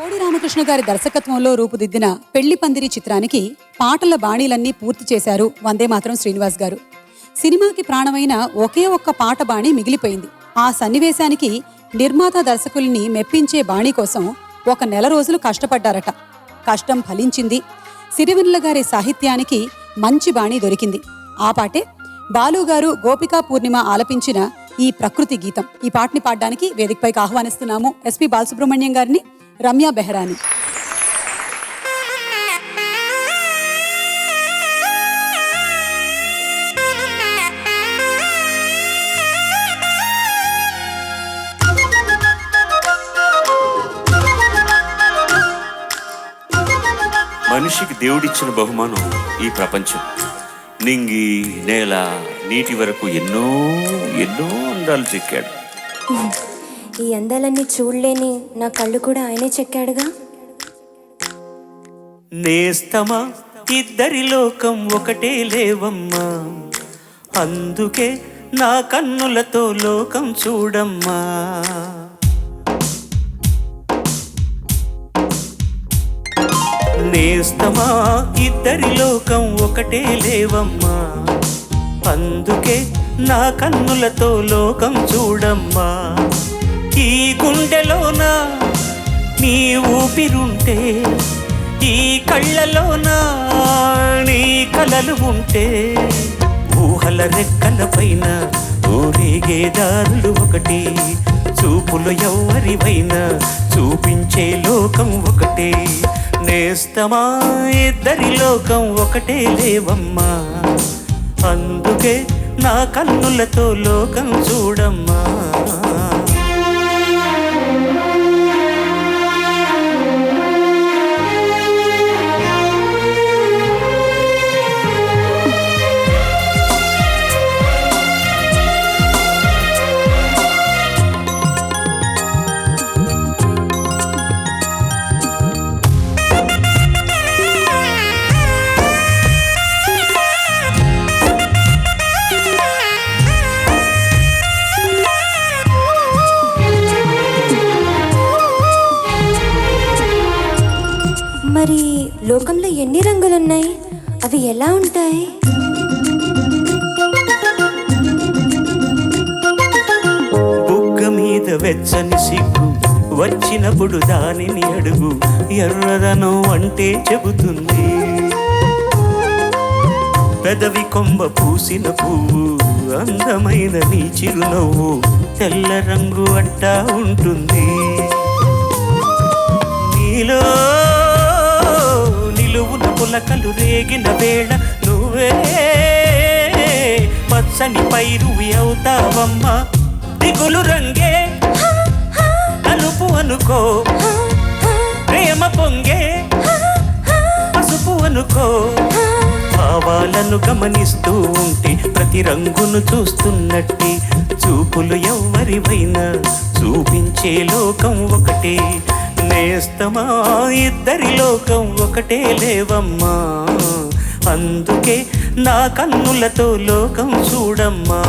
కోడి రామకృష్ణ గారి దర్శకత్వంలో రూపుదిద్దిన పెళ్లి పందిరి చిత్రానికి పాటల బాణీలన్నీ పూర్తి చేశారు వందే మాత్రం శ్రీనివాస్ గారు. సినిమాకి ప్రాణమైన ఒకే ఒక్క పాట బాణీ మిగిలిపోయింది. ఆ సన్నివేశానికి నిర్మాత దర్శకుల్ని మెప్పించే బాణీ కోసం 1 నెల రోజులు కష్టపడ్డారట. కష్టం ఫలించింది. సిరివెన్నెల గారి సాహిత్యానికి మంచి బాణీ దొరికింది. ఆ పాటే బాలు గారు గోపికా పూర్ణిమ ఆలపించిన ఈ ప్రకృతి గీతం. ఈ పాటని పాడడానికి వేదికపైకి ఆహ్వానిస్తున్నాము ఎస్పి బాలసుబ్రహ్మణ్యం గారిని, రమ్య బెహరాని. మనిషికి దేవుడిచ్చిన బహుమానం ఈ ప్రపంచం. నింగి, నేల, నీటి వరకు ఎన్నో ఎన్నో అందాలు చెక్కాడు. ఈ అందాలన్నీ చూడలేని నా కళ్ళు కూడా ఆయనే చెక్కాడుగా. నేస్తమా ఇద్దరి లోకం ఒకటే లేవమ్మా, అందుకే నా కన్నులతో లోకం చూడమ్మా. నేస్తమా ఇద్దరి లోకం ఒకటే లేవమ్మా, అందుకే నా కన్నులతో లోకం చూడమ్మా. ఈ గుండెలోన నీ ఊపిరుంటే, ఈ కళ్ళలోన నీ కలలు ఉంటే, ఊహల రెక్కల పైన ఊరేగే దారులు ఒకటి, చూపులు ఎవరివైనా చూపించే లోకం ఒకటే. నేస్తమా ఇద్దరి లోకం ఒకటే లేవమ్మా, అందుకే నా కన్నులతో లోకం చూడమ్మా. మరి లోకంలో ఎన్ని రంగులున్నాయి? అవి ఎలా ఉంటాయి? బుగ్గ మీద వెచ్చని సిగ్గు వచ్చినప్పుడు దానిని అడుగు, ఎర్రదనం అంటే చెబుతుంది. పెదవి కొమ్మ పూసిన పువ్వు, అందమైన నీ చిరునవ్వు తెల్ల రంగు అంటా ఉంటుంది. నీలో నిలువున పులకలు రేగిన వేళ నువ్వే పచ్చని పైరువి అవుతావమ్మా. దిగులు రంగే నలుపు అనుకో, ప్రేమ పొంగే పసుపు అనుకో. భావాలను గమనిస్తూ ఉంటే ప్రతి రంగును చూస్తున్నట్టే, చూపులు ఎవరివైనా చూపించే లోకం ఒకటే. నేస్తమా ఇద్దరి లోకం ఒకటే లేవమ్మా, అందుకే నా కన్నులతో లోకం చూడమ్మా.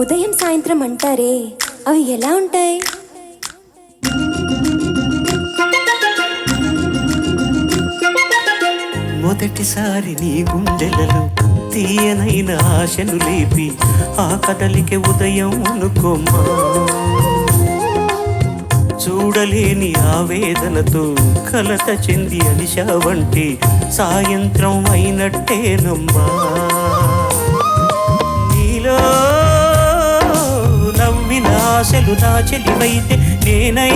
ఉదయం సాయంత్రం అంటారే, అవి ఎలా ఉంటాయి? మొదటిసారి నీ గుండెలలో తీయనైన ఆశను లేపి, ఆ కదలికే ఉదయం అనుకోమ్మా. చూడలేని ఆవేదనతో కలత చెంది అలిశావంటే సాయంత్రం అయినట్టేనమ్మా. నీలో నవ్విన ఆశలు నా చెలివైతే, నేనై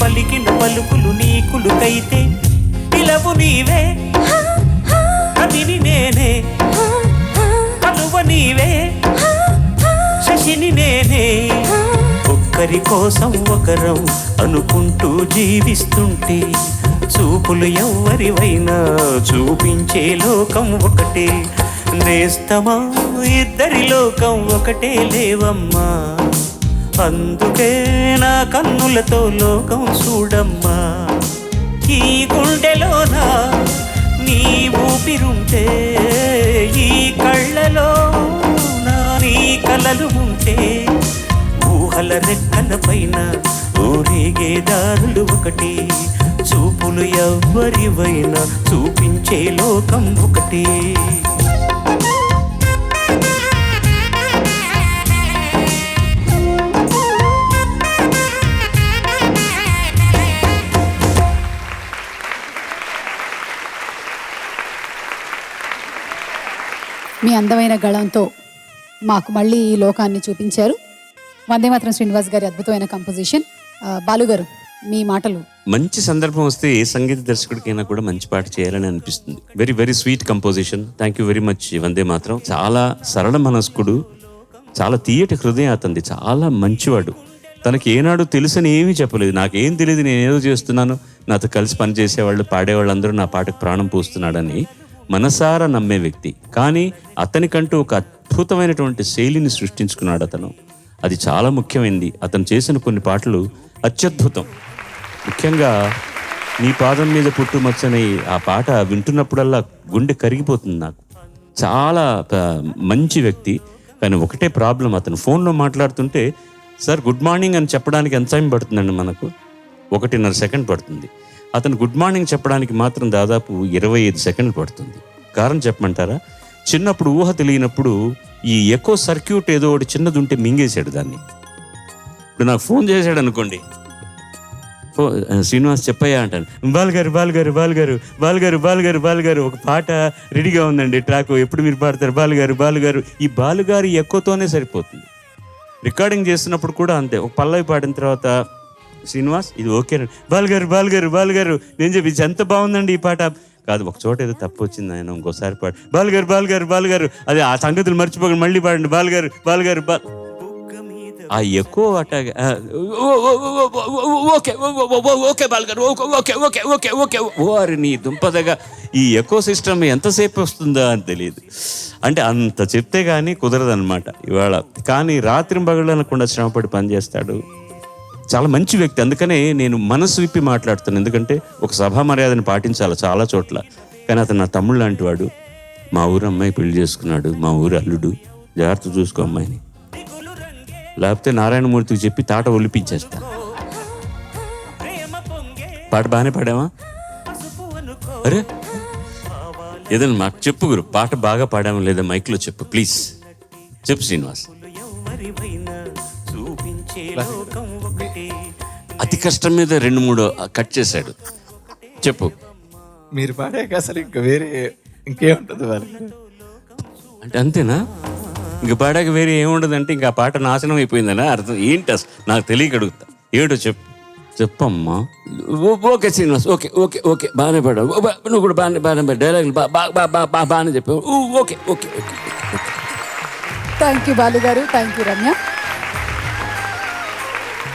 పలికిన పలుకులు నీకులుకైతే, పిలవు నీవే కవిని నేనే, కలువ నీవే శశిని నేనే. ఒక్క ఒకరి కోసం ఒకరం అనుకుంటూ జీవిస్తుంటే చూపులు ఎవ్వరివైనా చూపించే లోకం ఒకటే. నేస్తమా ఇద్దరి లోకం ఒకటే లేవమ్మా, అందుకే నా కన్నులతో లోకం చూడమ్మా. ఈ గుండెలోనా నీ ఊపిరుంటే, ఈ కళ్ళలో నీ కలలు ఉంటే, ఊహల రెక్కల పైన ఊరేగే దారులు ఒకటి, చూపులు ఎవ్వరివైనా చూపించే లోకం ఒకటి. మీ అందమైన గళంతో మాకు మళ్ళీ ఈ లోకాన్ని చూపించారు. వందే మాత్రం శ్రీనివాస్ గారి అద్భుతమైన కంపోజిషన్. బాలుగారు, మీ మాటలు. మంచి సందర్భం వస్తే ఏ సంగీత దర్శకుడికైనా కూడా మంచి పాట చేయాలని అనిపిస్తుంది. Very very sweet composition. Thank you very much Vande Mataram. చాలా సరళ మనస్కుడు, చాలా తీయటి హృదయం అతనిది, చాలా మంచివాడు. తనకి ఏనాడు తెలుసని ఏమీ చెప్పలేదు. నాకేం తెలియదు, నేను ఏదో చేస్తున్నాను, నాతో కలిసి పనిచేసేవాళ్ళు పాడేవాళ్ళందరూ నా పాటకు ప్రాణం పోస్తున్నాడని మనసారా నమ్మే వ్యక్తి. కానీ అతనికంటూ ఒక అద్భుతమైనటువంటి శైలిని సృష్టించుకున్నాడు అతను. అది చాలా ముఖ్యమైనది. అతను చేసిన కొన్ని పాటలు అత్యద్భుతం. ముఖ్యంగా నీ పాదం మీద పుట్టుమచ్చని ఆ పాట వింటున్నప్పుడల్లా గుండె కరిగిపోతుంది నాకు. చాలా మంచి వ్యక్తి. కానీ ఒకటే ప్రాబ్లం, అతను ఫోన్లో మాట్లాడుతుంటే సార్ గుడ్ మార్నింగ్ అని చెప్పడానికి ఎంత టైం పడుతుందండి? మనకు 1.5 సెకండ్ పడుతుంది. అతను గుడ్ మార్నింగ్ చెప్పడానికి మాత్రం దాదాపు 25 సెకండ్లు పడుతుంది. కారణం చెప్పమంటారా? చిన్నప్పుడు ఊహ తెలియనప్పుడు ఈ ఎకో సర్క్యూట్ ఏదో ఒకటి చిన్నది ఉంటే మింగేశాడు దాన్ని. ఇప్పుడు నాకు ఫోన్ చేశాడు అనుకోండి, శ్రీనివాస్ చెప్పయ్యా అంటాను, బాలుగారు బాలుగారు బాలుగారు బాలుగారు బాలుగారు బాలుగారు ఒక పాట రెడీగా ఉందండి, ట్రాక్ ఎప్పుడు మీరు పాడతారు బాలుగారు బాలుగారు. ఈ బాలుగారు ఎక్కోతోనే సరిపోతుంది. రికార్డింగ్ చేస్తున్నప్పుడు కూడా అంతే. ఒక పల్లవి పాడిన తర్వాత శ్రీనివాస్ ఇది ఓకేనండి, బాలుగారు బాలుగారు బాలుగారు నేను చెప్పి ఎంత బాగుందండి ఈ పాట కాదు, ఒక చోట ఏదో తప్పు వచ్చింది ఆయన, ఇంకోసారి పాడు బాలుగారు బాలుగారు బాలుగారు, అదే ఆ సంగతులు మర్చిపోకండి మళ్ళీ పాడండి బాలుగారు బాలుగారు ఆ ఎక్కువ అట్టాగా ఓకే ఓకే బాలుగారు ఓకే ఓకే ఓకే ఓకే ఓరి నీ దుంపదగా ఈ ఎకో సిస్టమ్ ఎంతసేపు వస్తుందా అని తెలియదు. అంటే అంత చెప్తే కానీ కుదరదన్నమాట ఇవాళ. కానీ రాత్రి పగళ్ళు అనకుండా శ్రమపడి పనిచేస్తాడు. చాలా మంచి వ్యక్తి. అందుకనే నేను మనసు విప్పి మాట్లాడుతాను. ఎందుకంటే ఒక సభా మర్యాదను పాటించాలి చాలా చోట్ల. కానీ అతను నా తమ్ముడు లాంటి వాడు. మా ఊరు అమ్మాయి పెళ్లి చేసుకున్నాడు, మా ఊరు అల్లుడు, జాగ్రత్త చూసుకో అమ్మాయిని, లేకపోతే నారాయణమూర్తికి చెప్పి తాట ఒలిపించేస్తా. పాట బాగానే పాడావా? అరే ఏదన్నా మాకు చెప్పు గురు, పాట బాగా పాడామా లేదా మైక్లో చెప్పు ప్లీజ్. చెప్పు శ్రీనివాస్. అతి కష్టం మీద 2-3 కట్ చేశాడు. చెప్పు. మీరు పాడాక అసలు ఇంకా వేరే ఇంకేముంటుంది వాళ్ళకి అంటే అంతేనా? ఇంక పాడాక వేరే ఏముండదు అంటే ఇంకా పాట నాశనం అయిపోయిందనా అర్థం? ఏంటి అసలు నాకు తెలియక అడుగుతా. ఏడో చెప్పమ్మా. Okay Srinivas okay okay okay బాగానే పాడావు, నువ్వు కూడా బాగానే డైలాగులు బాగానే చెప్పావు. Okay okay okay. Thank you Balu గారు, థ్యాంక్ యూ రమ్య.